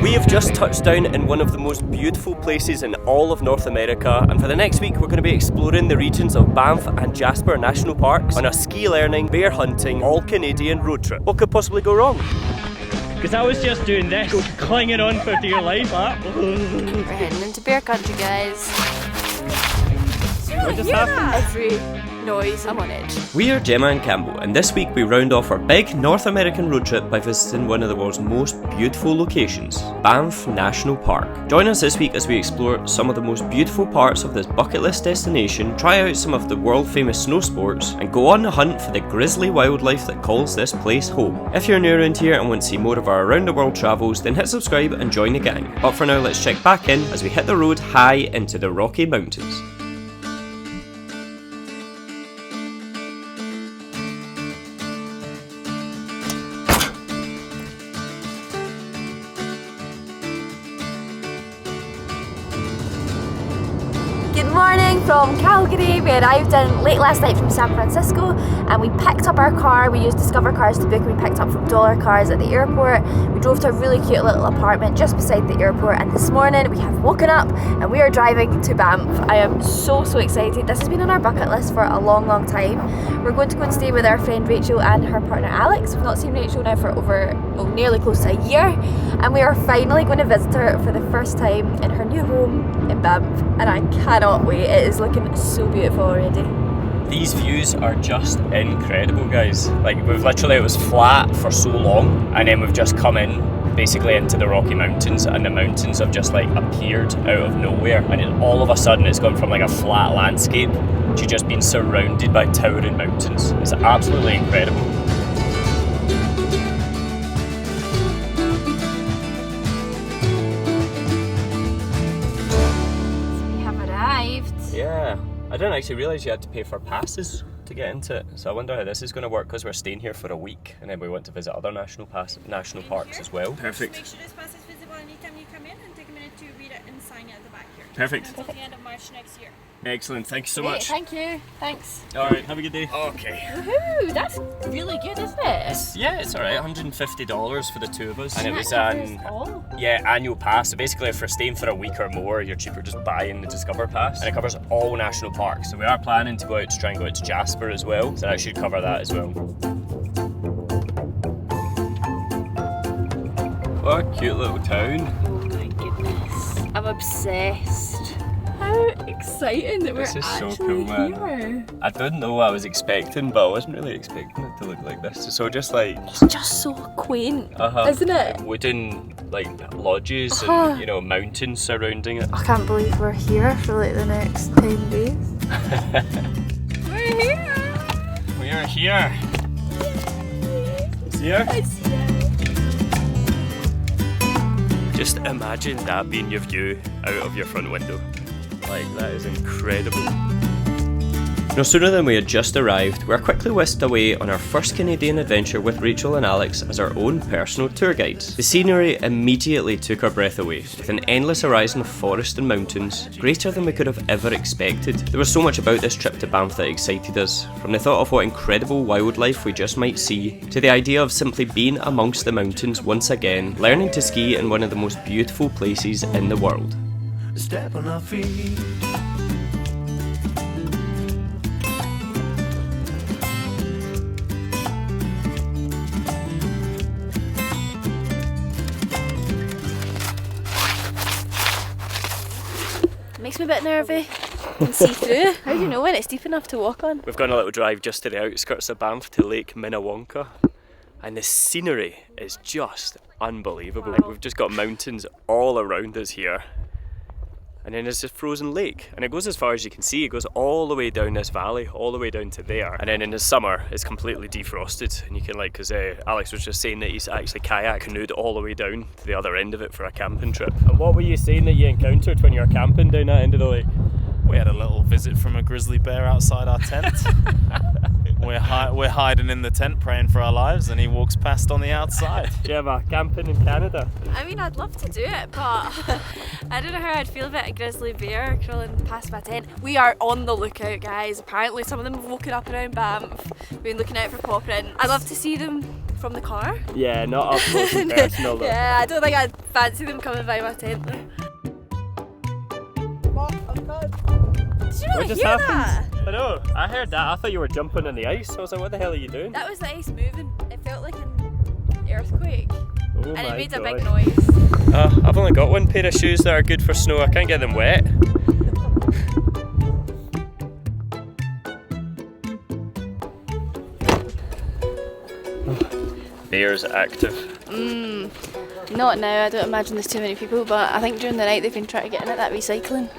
We have just touched down in one of the most beautiful places in all of North America, and for the next week we're going to be exploring the regions of Banff and Jasper National Parks on a ski learning, bear hunting, all Canadian road trip. What could possibly go wrong? Because I was just doing this, clinging on for dear life. We're heading into bear country, guys. What just happened? Every noise, I'm on edge. We are Gemma and Campbell, and this week we round off our big North American road trip by visiting one of the world's most beautiful locations, Banff National Park. Join us this week as we explore some of the most beautiful parts of this bucket list destination, try out some of the world famous snow sports, and go on the hunt for the grisly wildlife that calls this place home. If you're new around here and want to see more of our around the world travels, then hit subscribe and join the gang. But for now, let's check back in as we hit the road high into the Rocky Mountains. Good morning from Calgary. We arrived in late last night from San Francisco and we picked up our car. We used Discover Cars to book and we picked up from Dollar Cars at the airport. We drove to a really cute little apartment just beside the airport, and this morning we have woken up and we are driving to Banff. I am so excited. This has been on our bucket list for a long time. We're going to go and stay with our friend Rachel and her partner Alex. We've not seen Rachel now for nearly close to a year, and we are finally going to visit her for the first time in her new home in Banff, and I cannot wait. It is looking so beautiful already. These views are just incredible, guys. Like, it was flat for so long, and then we've just come in basically into the Rocky Mountains, and the mountains have just like appeared out of nowhere, and all of a sudden it's gone from like a flat landscape to just being surrounded by towering mountains. It's absolutely incredible. Yeah, I didn't actually realise you had to pay for passes to get into it, so I wonder how this is going to work, because we're staying here for a week and then we want to visit other national parks as well. Perfect. Make sure this pass is visible anytime you come in, and take a minute to read it and sign it at the back here. Perfect. Until the end of March next year. Excellent, thank you so Great, much. thank you. Thanks. Alright, have a good day. Okay. Woohoo! That's really good, isn't it? Yeah, it's alright. $150 for the two of us. And it was all? annual pass. So basically if we're staying for a week or more, you're cheaper just buying the Discover Pass. And it covers all national parks. So we are planning to go out to try and go out to Jasper as well. So that should cover that as well. What a cute little town. Oh my goodness. I'm obsessed. How exciting that we're This is so actually cool, man. here. I didn't know what I was expecting, but I wasn't really expecting it to look like this. So just like... It's just so quaint, isn't it? Wooden like lodges and mountains surrounding it. I can't believe we're here for like the next 10 days. We're here! We are here! See her? I see it. Just imagine that being your view out of your front window. Like, that is incredible. No sooner than we had just arrived, we were quickly whisked away on our first Canadian adventure with Rachel and Alex as our own personal tour guides. The scenery immediately took our breath away, with an endless horizon of forest and mountains, greater than we could have ever expected. There was so much about this trip to Banff that excited us, from the thought of what incredible wildlife we just might see, to the idea of simply being amongst the mountains once again, learning to ski in one of the most beautiful places in the world. Step on our feet. Makes me a bit nervy. Can see through. How do you know when it's deep enough to walk on? We've gone a little drive just to the outskirts of Banff to Lake Minnewanka, and the scenery is just unbelievable. Wow. We've just got mountains all around us here, and then there's this frozen lake, and it goes as far as you can see. It goes all the way down this valley, all the way down to there, and then in the summer it's completely defrosted, and you can because Alex was just saying that he's actually canoed all the way down to the other end of it for a camping trip. And what were you saying that you encountered when you were camping down that end of the lake? We had a little visit from a grizzly bear outside our tent. We're hiding in the tent praying for our lives, and he walks past on the outside. Gemma, camping in Canada? I mean, I'd love to do it, but I don't know how I'd feel about a grizzly bear crawling past my tent. We are on the lookout, guys. Apparently some of them have woken up around Banff. We've been looking out for paw print. I'd love to see them from the car. Yeah, not up close and personal though. Yeah, I don't think I'd fancy them coming by my tent though. Did you not hear that? I know, I heard that. I thought you were jumping on the ice. I was like, what the hell are you doing? That was the ice moving. It felt like an earthquake. Oh And it my made a God. big noise. I've only got one pair of shoes that are good for snow. I can't get them wet. Bears active. Not now, I don't imagine there's too many people, but I think during the night they've been trying to get in at that recycling.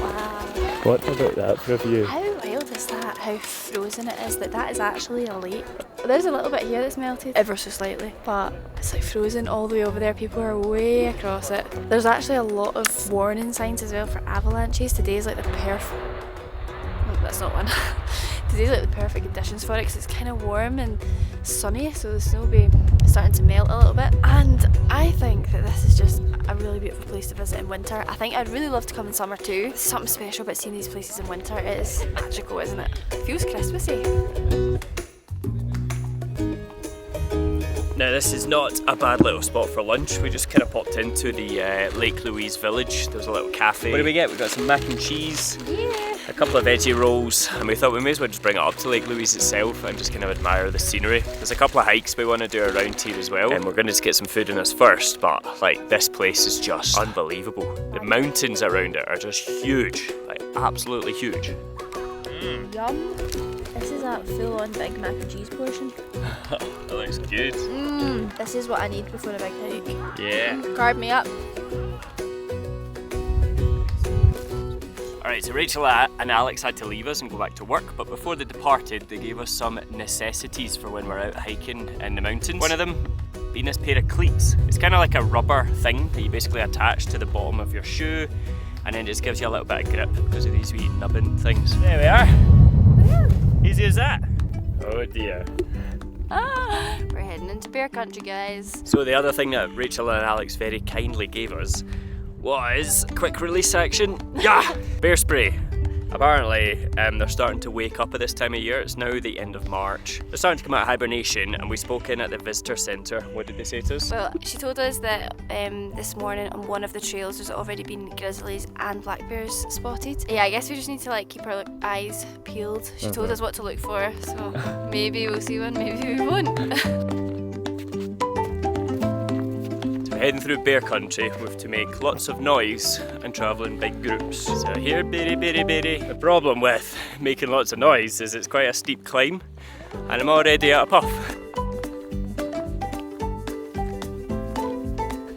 Wow. What about that for a view? How wild is that? How frozen it is that is actually a lake. There's a little bit here that's melted, ever so slightly, but it's like frozen all the way over there. People are way across it. There's actually a lot of warning signs as well for avalanches. Today's like the perfect... No, that's not one. Today's like the perfect conditions for it because it's kind of warm and sunny, so the snow will be starting to melt a little bit. And I think that this is just a really beautiful place to visit in winter. I think I'd really love to come in summer too. There's something special about seeing these places in winter. It is magical, isn't it? It feels Christmassy. Now this is not a bad little spot for lunch. We just kind of popped into the Lake Louise village. There's a little cafe. What did we get? We got some mac and cheese, a couple of veggie rolls, and we thought we may as well just bring it up to Lake Louise itself and just kind of admire the scenery. There's a couple of hikes we want to do around here as well, and we're going to just get some food in us first, but like this place is just unbelievable. The mountains around it are just huge, like absolutely huge. Yum. This is a full-on big mac and cheese portion. That looks good. This is what I need before a big hike. Yeah. Carb me up. Alright, so Rachel and Alex had to leave us and go back to work, but before they departed, they gave us some necessities for when we're out hiking in the mountains. One of them being this pair of cleats. It's kind of like a rubber thing that you basically attach to the bottom of your shoe, and then it just gives you a little bit of grip because of these wee nubbin things. There we are. Easy as that. Oh dear. We're heading into bear country, guys. So the other thing that Rachel and Alex very kindly gave us was quick release action. Yeah! Bear spray. Apparently, they're starting to wake up at this time of year. It's now the end of March. They're starting to come out of hibernation, and we spoke in at the visitor centre. What did they say to us? Well, she told us that this morning on one of the trails there's already been grizzlies and black bears spotted. Yeah, I guess we just need to like keep our eyes peeled. She told us what to look for, so maybe we'll see one, maybe we won't. Heading through bear country, we have to make lots of noise and travel in big groups. So here, bitty, bitty, bitty. The problem with making lots of noise is it's quite a steep climb, and I'm already at a puff.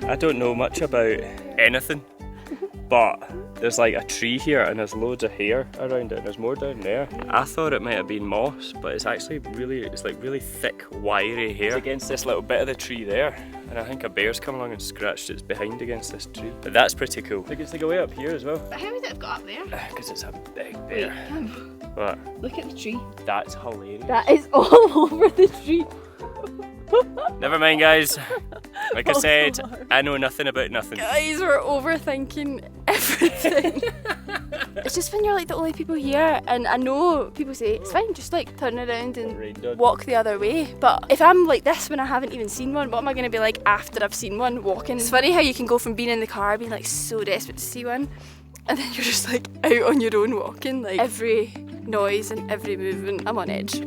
I don't know much about anything, but there's like a tree here and there's loads of hair around it, and there's more down there. I thought it might have been moss, but it's actually it's like really thick, wiry hair against this little bit of the tree there. And I think a bear's come along and scratched its behind against this tree. But that's pretty cool. I think it's to go way up here as well. But how would it have got up there? Because it's a big bear. What? Look at the tree. That's hilarious. That is all over the tree. Never mind, guys. Like I said, I know nothing about nothing. Guys, we're overthinking everything. It's just when you're like the only people here, and I know people say it's fine, just like turn around and walk the other way. But if I'm like this when I haven't even seen one, what am I going to be like after I've seen one walking? It's funny how you can go from being in the car, being like so desperate to see one, and then you're just like out on your own walking. Like every noise and every movement, I'm on edge.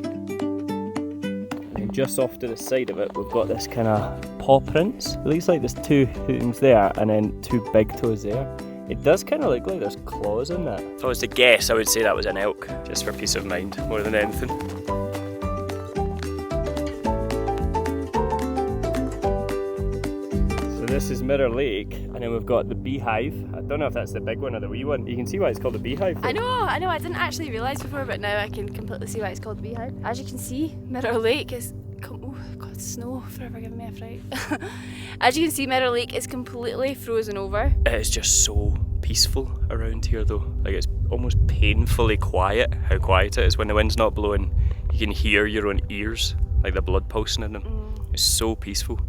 Just off to the side of it, we've got this kind of paw prints. It looks like there's two things there and then two big toes there. It does kind of look like there's claws in that. If I was to guess, I would say that was an elk, just for peace of mind, more than anything. So this is Mirror Lake, and then we've got the beehive. I don't know if that's the big one or the wee one. You can see why it's called the beehive. I know, I didn't actually realise before, but now I can completely see why it's called the beehive. As you can see, Mirror Lake is... Oh god, snow, forever giving me a fright. As you can see, Mirror Lake is completely frozen over. It's just so peaceful around here though. Like it's almost painfully quiet, how quiet it is. When the wind's not blowing, you can hear your own ears, like the blood pulsing in them. It's so peaceful.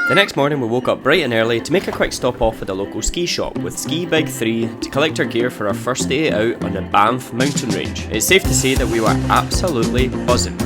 The next morning we woke up bright and early to make a quick stop off at the local ski shop with Ski Big 3 to collect our gear for our first day out on the Banff mountain range. It's safe to say that we were absolutely buzzing.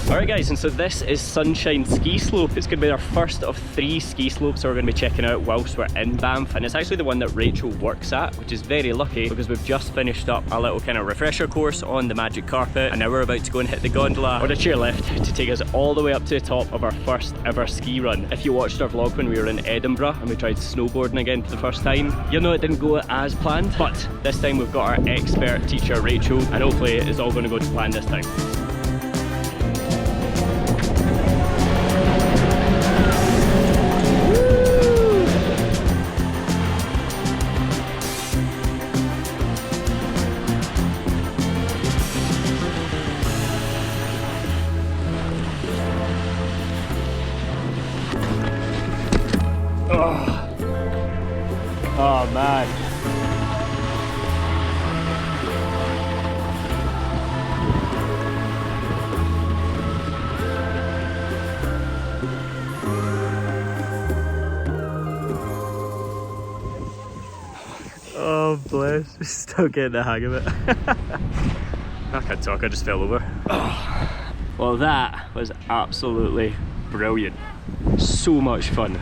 Alright guys, and so this is Sunshine Ski Slope. It's going to be our first of 3 ski slopes that we're going to be checking out whilst we're in Banff, and it's actually the one that Rachel works at, which is very lucky because we've just finished up a little kind of refresher course on the magic carpet, and now we're about to go and hit the gondola or the chairlift to take us all the way up to the top of our first ever ski run. If you watched our vlog when we were in Edinburgh and we tried snowboarding again for the first time, you'll know it didn't go as planned, but this time we've got our expert teacher Rachel, and hopefully it's all going to go to plan this time. Oh man. Oh bless, still getting the hang of it. I can't talk, I just fell over. Oh. Well, that was absolutely brilliant. So much fun.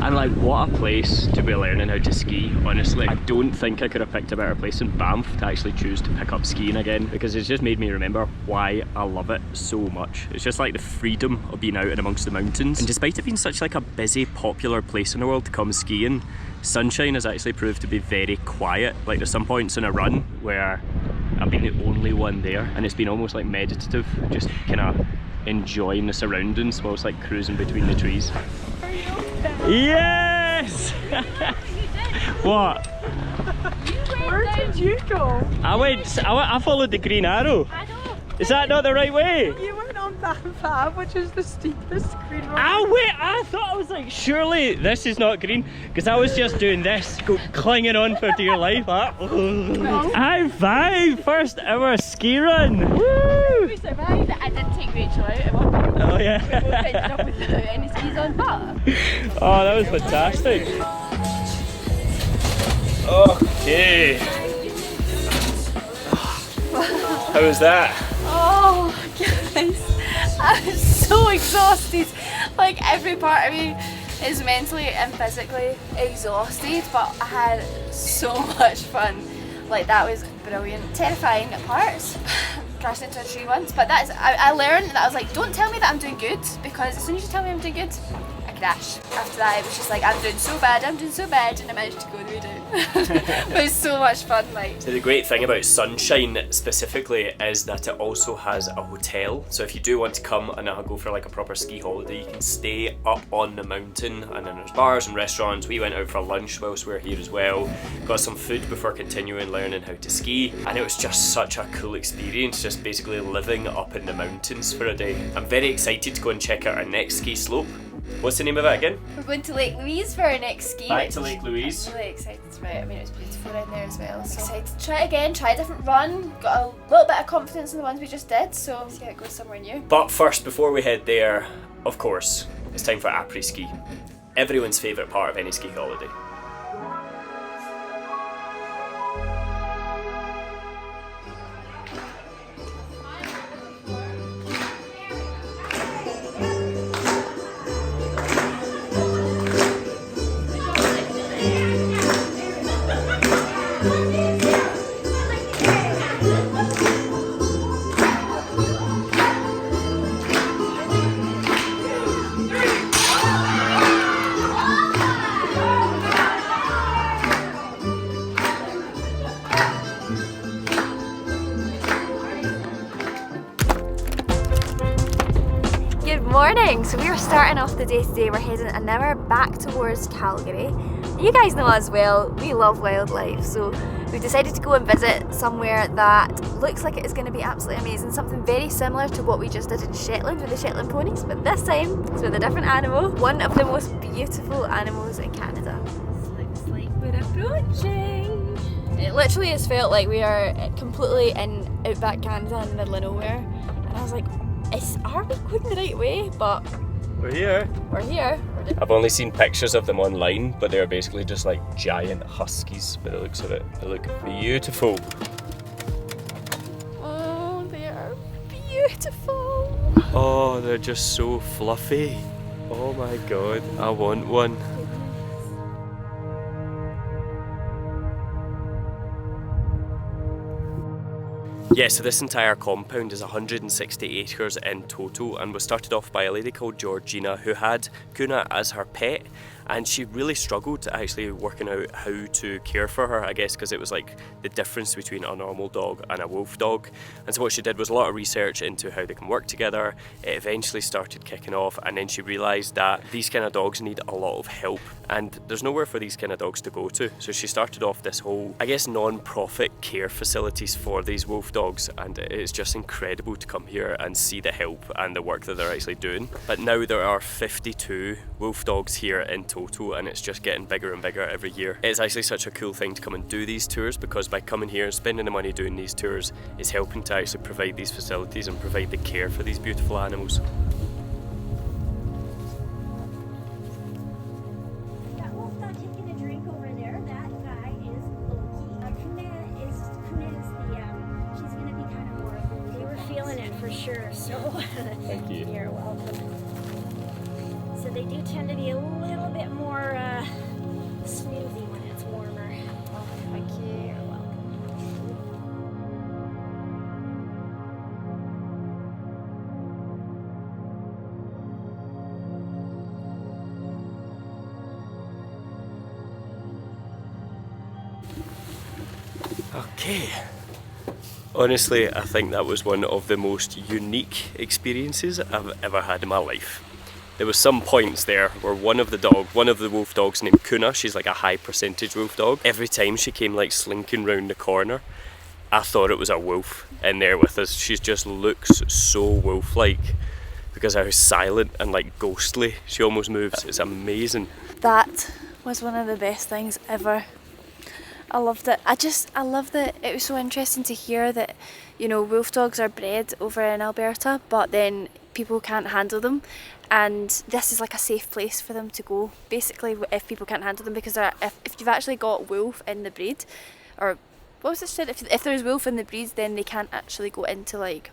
And like, what a place to be learning how to ski, honestly. I don't think I could have picked a better place in Banff to actually choose to pick up skiing again, because it's just made me remember why I love it so much. It's just like the freedom of being out and amongst the mountains. And despite it being such like a busy, popular place in the world to come skiing, Sunshine has actually proved to be very quiet. Like, there's some points in a run where I've been the only one there, and it's been almost like meditative, just kind of enjoying the surroundings whilst like cruising between the trees. Are you okay? Yes! What? Where did you go? I followed the green arrow. I know. Is that not the right way? You went on Banff Ave, which is the steepest green road. I thought, I was like, surely this is not green, because I was just doing this, clinging on for dear life. No. High five! First ever ski run! Woo! We survived. I did take Rachel out at one point. Oh yeah. We both ended up without any skis on, but Oh, that was fantastic. Okay. How was that? oh guys, I'm so exhausted. Like, every part of me is mentally and physically exhausted, but I had so much fun. Like, that was brilliant. Terrifying at parts. Crashed into a tree once, but that's I learned that I was like, don't tell me that I'm doing good, because as soon as you tell me I'm doing good, I crash. After that, it was just like, I'm doing so bad, and I managed to go the way down. It was so much fun. Like, So the great thing about Sunshine specifically is that it also has a hotel. So if you do want to come and go for like a proper ski holiday, you can stay up on the mountain, and then there's bars and restaurants. We went out for lunch whilst we were here as well. Got some food before continuing learning how to ski, and it was just such a cool experience, just basically living up in the mountains for a day. I'm very excited to go and check out our next ski slope. What's the name of it again? we're going to Lake Louise for our next ski. Back to Lake Louise. I'm really excited about it. I mean, it was beautiful down there as well. So excited to try it again, try a different run. Got a little bit of confidence in the ones we just did, so see how it goes somewhere new. But first, before we head there, of course, it's time for Apres Ski. Everyone's favourite part of any ski holiday. Morning! So we are starting off the day today. We're heading an hour back towards Calgary. You guys know us well, we love wildlife, so we've decided to go and visit somewhere that looks like it is going to be absolutely amazing. Something very similar to what we just did in Shetland with the Shetland ponies, but this time it's with a different animal. One of the most beautiful animals in Canada. Looks like we're approaching. It literally has felt like we are completely in outback Canada in the middle of nowhere, and I was like, are we going the right way? But We're here. We're here. I've only seen pictures of them online, but they're basically just like giant huskies by the looks of it. They look beautiful. Oh, they are beautiful. Oh, they're just so fluffy. Oh my god, I want one. Yeah, so this entire compound is 160 acres in total, and was started off by a lady called Georgina who had Kuna as her pet, and she really struggled actually working out how to care for her, I guess because it was like the difference between a normal dog and a wolf dog. And so what she did was a lot of research into how they can work together. It eventually started kicking off, and then she realised that these kind of dogs need a lot of help, and there's nowhere for these kind of dogs to go to. So she started off this whole, I guess, non-profit care facilities for these wolf dogs, and it's just incredible to come here and see the help and the work that they're actually doing. But now there are 52 wolf dogs here in total, and it's just getting bigger and bigger every year. It's actually such a cool thing to come and do these tours, because by coming here and spending the money doing these tours is helping to actually provide these facilities and provide the care for these beautiful animals. That wolf dog taking a drink over there, that guy is Loki. Kuna is the, she's gonna be kind of more, they were feeling it for sure, so. Thank you. You're welcome. So they do tend to be a little bit more smoothie when it's warmer. Oh, thank you. You're welcome. Okay. Honestly, I think that was one of the most unique experiences I've ever had in my life. There was some points there where one of the wolf dogs named Kuna, she's like a high percentage wolf dog, every time she came like slinking round the corner, I thought it was a wolf in there with us. She just looks so wolf-like because how silent and like ghostly she almost moves. It's amazing. That was one of the best things ever. I loved it. I love that it was so interesting to hear that, you know, wolf dogs are bred over in Alberta, but then people can't handle them, and this is like a safe place for them to go, basically, if people can't handle them, because if you've actually got wolf in the breed, or what was it said, if there's wolf in the breed, then they can't actually go into like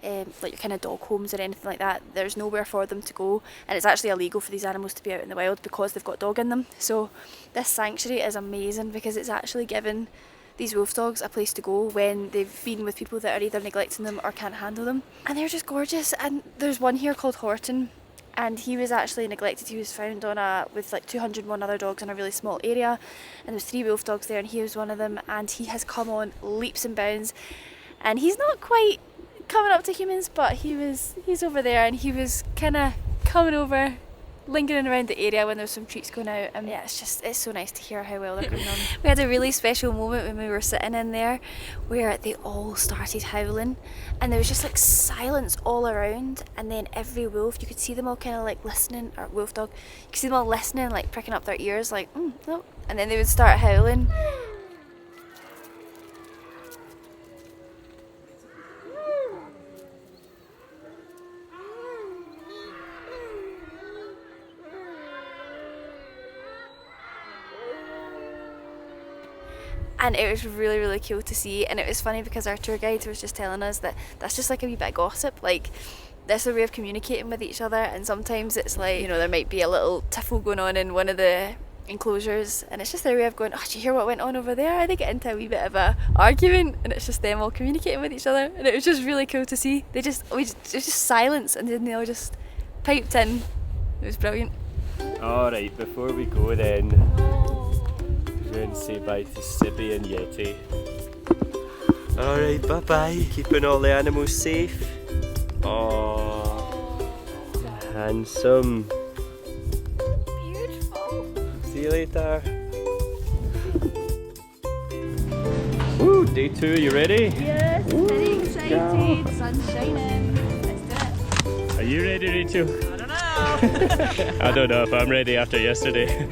your kind of dog homes or anything like that. There's nowhere for them to go, and it's actually illegal for these animals to be out in the wild because they've got dog in them. So this sanctuary is amazing because it's actually given these wolf dogs a place to go when they've been with people that are either neglecting them or can't handle them, and they're just gorgeous. And there's one here called Horton, and he was actually neglected. He was found with like 201 other dogs in a really small area, and there's 3 wolf dogs there, and he was one of them, and he has come on leaps and bounds, and he's not quite coming up to humans, but he's over there, and he was kind of coming over, lingering around the area when there's some treats going out, and yeah, it's so nice to hear how well they're going on. We had a really special moment when we were sitting in there where they all started howling, and there was just like silence all around, and then every wolf, you could see them all kind of like listening, or wolf dog, you could see them all listening, like pricking up their ears like no, and then they would start howling. And it was really, really cool to see, and it was funny because our tour guide was just telling us that that's just like a wee bit of gossip, like that's a way of communicating with each other, and sometimes it's like, you know, there might be a little tiffle going on in one of the enclosures, and it's just their way of going, oh, did you hear what went on over there? They get into a wee bit of a argument, and it's just them all communicating with each other, and it was just really cool to see. It was just silence, and then they all just piped in. It was brilliant. Alright, before we go then, we're going to say bye to Sibby and Yeti. Alright, bye bye. Keeping all the animals safe. Oh, handsome. Beautiful. See you later. Woo, day 2, you ready? Yes, very excited. Sun's shining. Let's do it. Are you ready, Rachel? I don't know. I don't know if I'm ready after yesterday.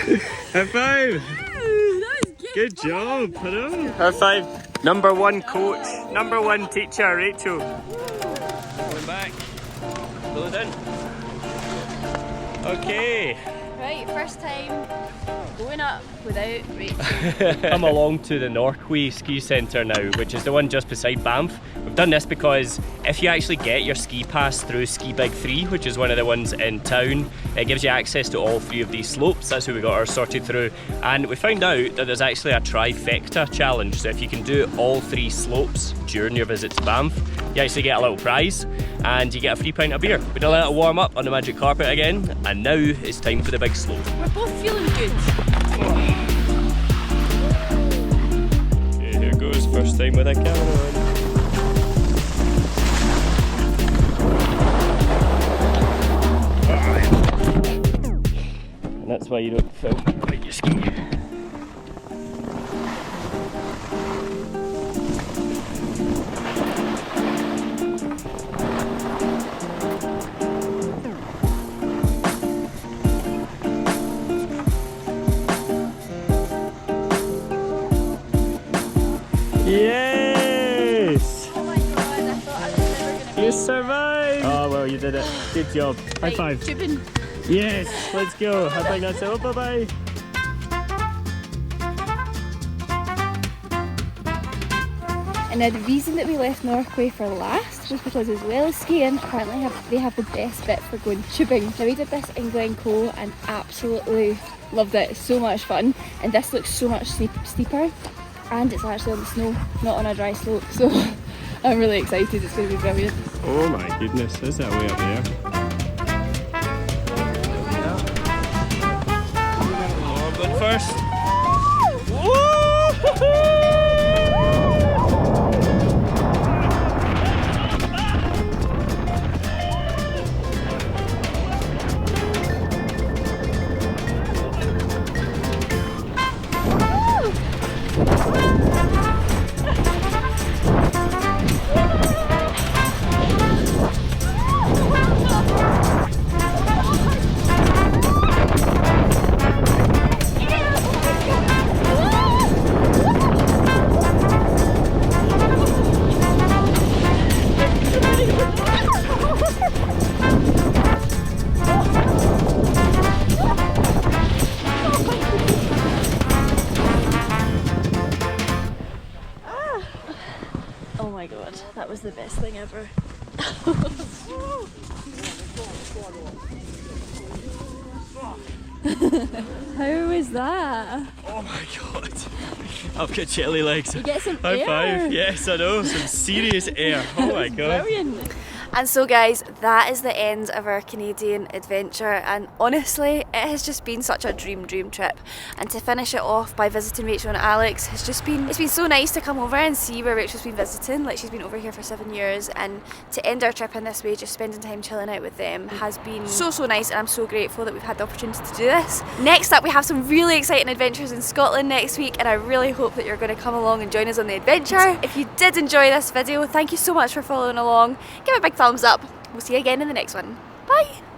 High five! Good job, hello. High five. Number one coach, number one teacher, Rachel. Going back. Pull it in. Okay. Right, first time going up without Rachel. Come along to the Norquay Ski Centre now, which is the one just beside Banff. We've done this because if you actually get your ski pass through Ski Big 3, which is one of the ones in town, it gives you access to all three of these slopes. That's who we got ours sorted through. And we found out that there's actually a trifecta challenge. So if you can do all three slopes during your visit to Banff, you actually get a little prize and you get a free pint of beer. We did a little warm up on the magic carpet again, and now it's time for the big slope. We're both feeling good. Okay, here goes, first time with a camera on. And that's why you don't film when you ski. Yes! Oh my god, I thought I was never gonna You survived! Oh well, you did it. Good job. High five. Tubing. Yes, let's go. I think that's it. Oh, bye bye. And now the reason that we left Norquay for last was because as well as skiing, apparently they have the best bit for going tubing. Now we did this in Glencoe and absolutely loved it. It's so much fun, and this looks so much steeper, and it's actually on the snow, not on a dry slope. So I'm really excited. It's going to be brilliant. Oh my goodness, is that way up there? Oh, I'm going first. Oh my god, that was the best thing ever. How was that? Oh my god. I've got jelly legs. You get some High air. five. Yes, I know. Some serious air. Oh my god. Brilliant. And so guys, that is the end of our Canadian adventure, and honestly it has just been such a dream trip, and to finish it off by visiting Rachel and Alex has just been, it's been so nice to come over and see where Rachel's been visiting. Like, she's been over here for 7 years, and to end our trip in this way, just spending time chilling out with them, has been so nice, and I'm so grateful that we've had the opportunity to do this. Next up, we have some really exciting adventures in Scotland next week, and I really hope that you're going to come along and join us on the adventure. If you did enjoy this video, thank you so much for following along. Give it a big thumbs up. We'll see you again in the next one. Bye!